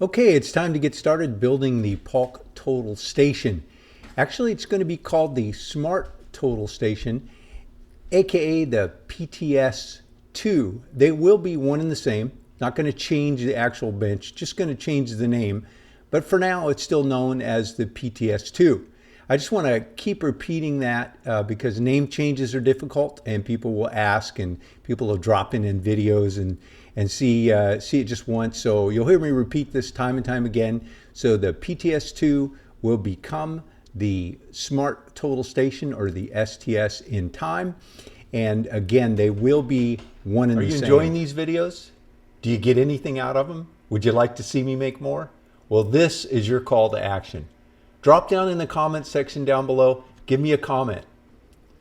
Okay, it's time to get started building the Paulk total station. Actually, it's going to be called the Smart Total Station, aka the PTS2. They will be one and the same. Not going to change the actual bench, just going to change the name. But for now, it's still known as the PTS2. I just want to keep repeating that because name changes are difficult and people will ask and people will drop in videos and see it just once. So you'll hear me repeat this time and time again. So the PTS2 will become the Smart Total Station, or the STS, in time. And again, they will be one and the same. Are you enjoying these videos? Do you get anything out of them? Would you like to see me make more? Well, this is your call to action. Drop down in the comments section down below. Give me a comment.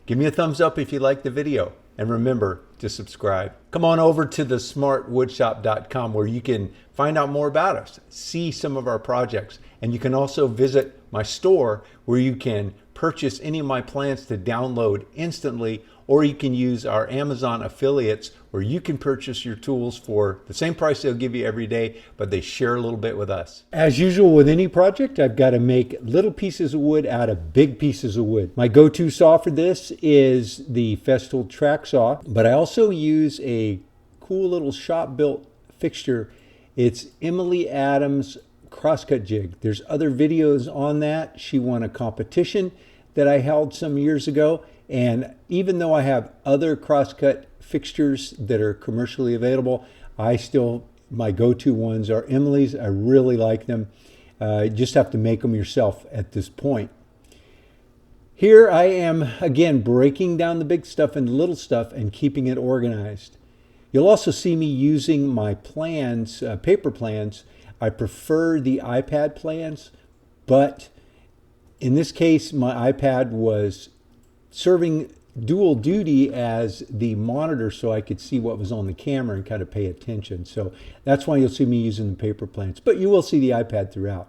Give me a thumbs up if you like the video. And remember to subscribe. Come on over to thesmartwoodshop.com where you can find out more about us, see some of our projects, and you can also visit my store where you can purchase any of my plans to download instantly, or you can use our Amazon affiliates where you can purchase your tools for the same price they'll give you every day, but they share a little bit with us. As usual with any project, I've got to make little pieces of wood out of big pieces of wood. My go-to saw for this is the Festool track saw, but I also use a cool little shop-built fixture. It's Emily Adams' crosscut jig. There's other videos on that. She won a competition that I held some years ago, and even though I have other crosscut fixtures that are commercially available, my go-to ones are Emily's. I really like them. You just have to make them yourself at this point. Here I am again breaking down the big stuff and the little stuff and keeping it organized. You'll also see me using my plans, paper plans. I prefer the iPad plans, but in this case, my iPad was serving dual duty as the monitor so I could see what was on the camera and kind of pay attention. So that's why you'll see me using the paper plans, but you will see the iPad throughout.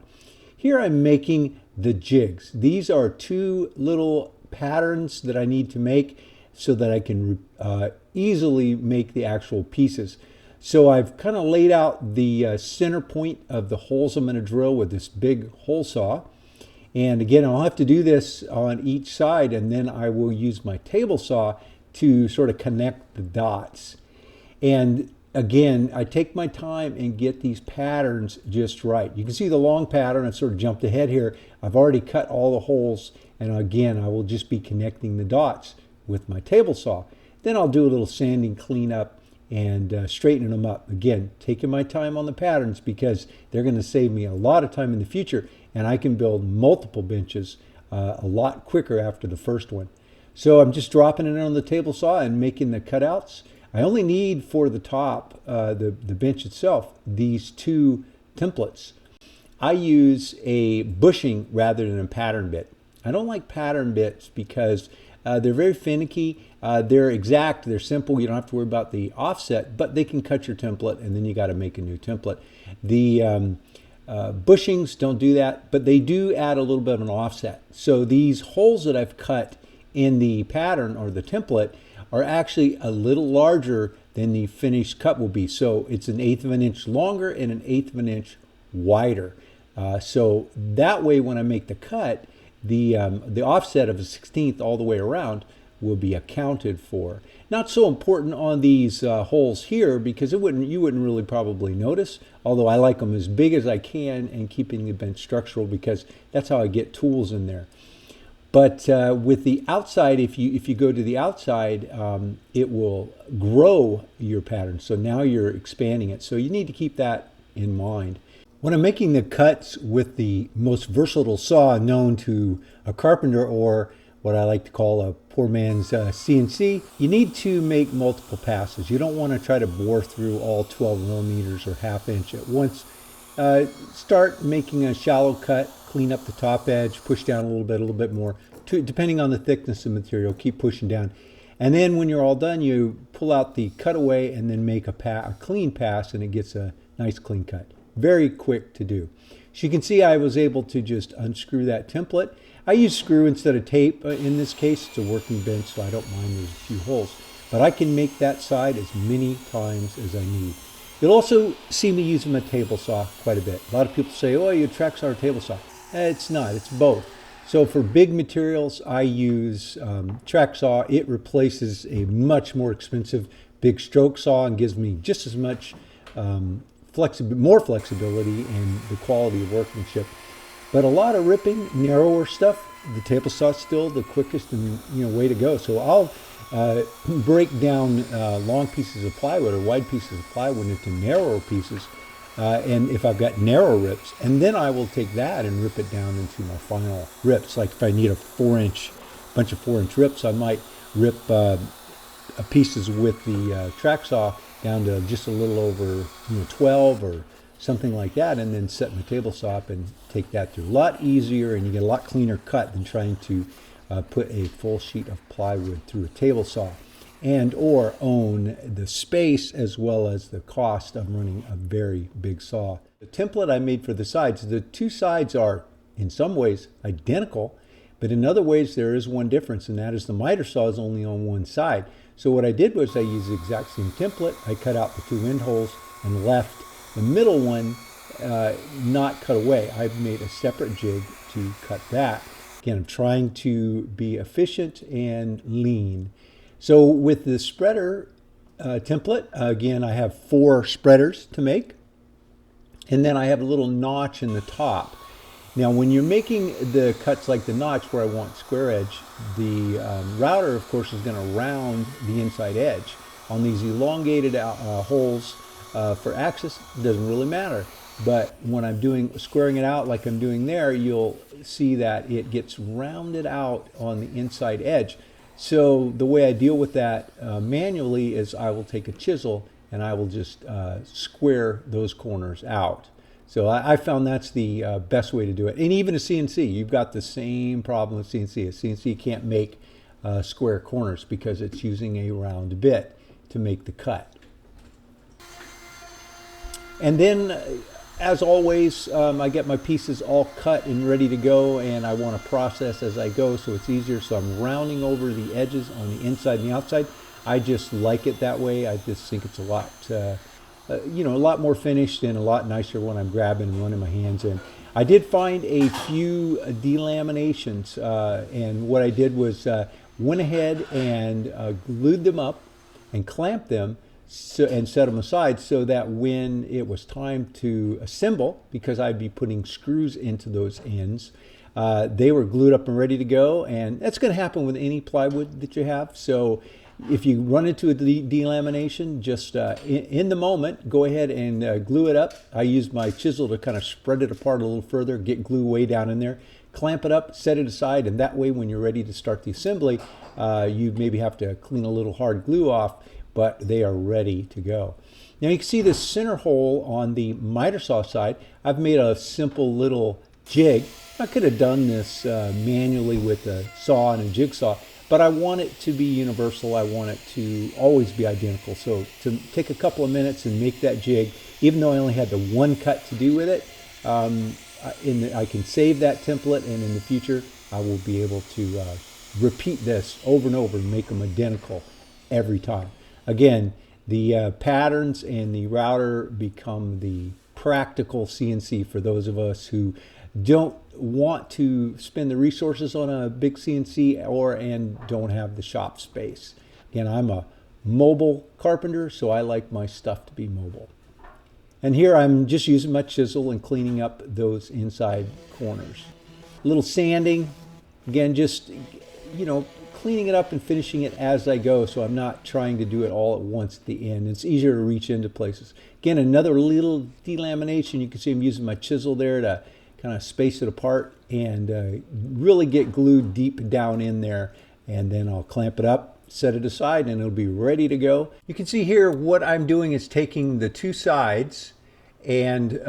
Here I'm making the jigs. These are two little patterns that I need to make so that I can easily make the actual pieces. So I've kind of laid out the center point of the holes I'm going to drill with this big hole saw. And again, I'll have to do this on each side, and then I will use my table saw to sort of connect the dots. And again, I take my time and get these patterns just right. You can see the long pattern. I've sort of jumped ahead here. I've already cut all the holes, and again, I will just be connecting the dots with my table saw. Then I'll do a little sanding cleanup and straightening them up. Again, taking my time on the patterns because they're going to save me a lot of time in the future, and I can build multiple benches a lot quicker after the first one. So I'm just dropping it on the table saw and making the cutouts. I only need for the top, the bench itself, these two templates. I use a bushing rather than a pattern bit. I don't like pattern bits because they're very finicky. They're exact, they're simple, you don't have to worry about the offset, but they can cut your template and then you got to make a new template. The bushings don't do that, but they do add a little bit of an offset. So these holes that I've cut in the pattern or the template are actually a little larger than the finished cut will be. So it's 1/8 of an inch longer and 1/8 of an inch wider. So that way when I make the cut, the offset of a 1/16 all the way around will be accounted for. Not so important on these holes here because you wouldn't really probably notice, although I like them as big as I can and keeping the bench structural because that's how I get tools in there. But with the outside, if you go to the outside, it will grow your pattern. So now you're expanding it. So you need to keep that in mind. When I'm making the cuts with the most versatile saw known to a carpenter, or what I like to call a poor man's CNC, you need to make multiple passes. You don't want to try to bore through all 12 millimeters or 1/2 inch at once. Start making a shallow cut, clean up the top edge, push down a little bit more, depending on the thickness of the material, keep pushing down. And then when you're all done, you pull out the cutaway and then make a clean pass, and it gets a nice clean cut. Very quick to do. As you can see, I was able to just unscrew that template. I use screw instead of tape in this case. It's a working bench, so I don't mind there's a few holes. But I can make that side as many times as I need. You'll also see me using my table saw quite a bit. A lot of people say, oh, you track saw or table saw. It's not, it's both. So for big materials, I use track saw. It replaces a much more expensive big stroke saw and gives me just as much more flexibility and the quality of workmanship. But a lot of ripping, narrower stuff, the table saw is still the quickest and way to go. So I'll break down long pieces of plywood or wide pieces of plywood into narrower pieces. And if I've got narrow rips, and then I will take that and rip it down into my final rips. Like if I need a bunch of 4-inch rips, I might rip pieces with the track saw down to just a little over 12 or something like that, and then set my table saw up and take that through. A lot easier, and you get a lot cleaner cut than trying to put a full sheet of plywood through a table saw, and or own the space as well as the cost of running a very big saw. The template I made for the sides, the two sides are in some ways identical, but in other ways there is one difference, and that is the miter saw is only on one side. So what I did was I used the exact same template. I cut out the 2 end holes and left the middle one not cut away. I've made a separate jig to cut that. Again, I'm trying to be efficient and lean. So with the spreader template, again, I have 4 spreaders to make. And then I have a little notch in the top. Now, when you're making the cuts like the notch where I want square edge, the router, of course, is going to round the inside edge. On these elongated holes for axis, it doesn't really matter. But when I'm squaring it out like I'm doing there, you'll see that it gets rounded out on the inside edge. So the way I deal with that manually is I will take a chisel and I will just square those corners out. So I found that's the best way to do it. And even a CNC, you've got the same problem with CNC. A CNC can't make square corners because it's using a round bit to make the cut. And then, as always, I get my pieces all cut and ready to go, and I want to process as I go so it's easier. So I'm rounding over the edges on the inside and the outside. I just like it that way. I just think it's a lot, a lot more finished and a lot nicer when I'm grabbing and running my hands in. I did find a few delaminations, and what I did was went ahead and glued them up and clamped them and set them aside so that when it was time to assemble, because I'd be putting screws into those ends, they were glued up and ready to go. And that's going to happen with any plywood that you have. So if you run into a delamination, just in the moment, go ahead and glue it up. I use my chisel to kind of spread it apart a little further, get glue way down in there, clamp it up, set it aside, and that way when you're ready to start the assembly, you maybe have to clean a little hard glue off, but they are ready to go. Now you can see this center hole on the miter saw side. I've made a simple little jig. I could have done this manually with a saw and a jigsaw, but I want it to be universal. I want it to always be identical. So to take a couple of minutes and make that jig, even though I only had the one cut to do with it, I can save that template, and in the future I will be able to repeat this over and over and make them identical every time. Again, the patterns and the router become the practical CNC for those of us who don't want to spend the resources on a big CNC and don't have the shop space. Again, I'm a mobile carpenter, so I like my stuff to be mobile. And here I'm just using my chisel and cleaning up those inside corners. A little sanding, again, just, cleaning it up and finishing it as I go, so I'm not trying to do it all at once at the end. It's easier to reach into places. Again, another little delamination. You can see I'm using my chisel there to kind of space it apart and really get glued deep down in there, and then I'll clamp it up, set it aside, and it'll be ready to go. You can see here what I'm doing is taking the two sides and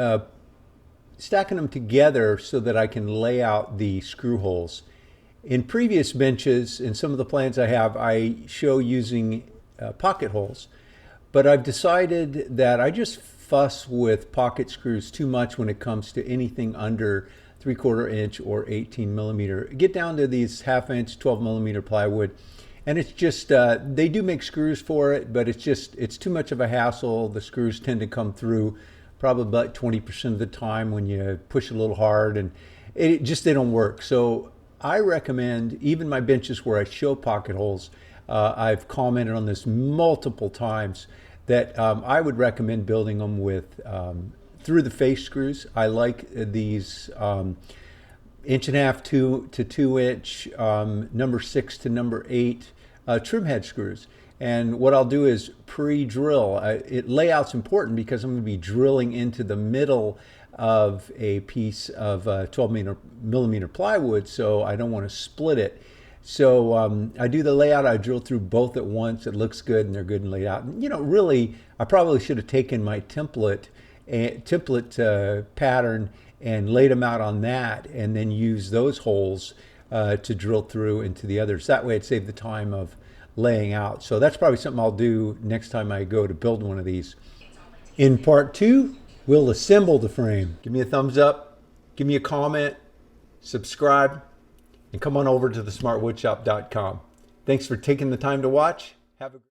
stacking them together so that I can lay out the screw holes. In previous benches, in some of the plans I have, I show using pocket holes, but I've decided that I just fuss with pocket screws too much when it comes to anything under 3/4 inch or 18 millimeter. Get down to these 1/2 inch, 12 millimeter plywood, And it's just, they do make screws for it, but it's too much of a hassle. The screws tend to come through probably about 20% of the time when you push a little hard, and they don't work. So I recommend, even my benches where I show pocket holes, I've commented on this multiple times, that I would recommend building them with through the face screws. I like these 1.5 to 2 inch, number 6 to number 8 trim head screws. And what I'll do is pre-drill. Layout's important because I'm going to be drilling into the middle of a piece of 12 millimeter plywood, so I don't want to split it. So I do the layout. I drill through both at once. It looks good, and they're good and laid out. And, really, I probably should have taken my template pattern and laid them out on that, and then use those holes to drill through into the others. That way, I'd save the time of laying out. So that's probably something I'll do next time I go to build one of these. In part 2, we'll assemble the frame. Give me a thumbs up, give me a comment, subscribe, and come on over to thesmartwoodshop.com. Thanks for taking the time to watch. Have a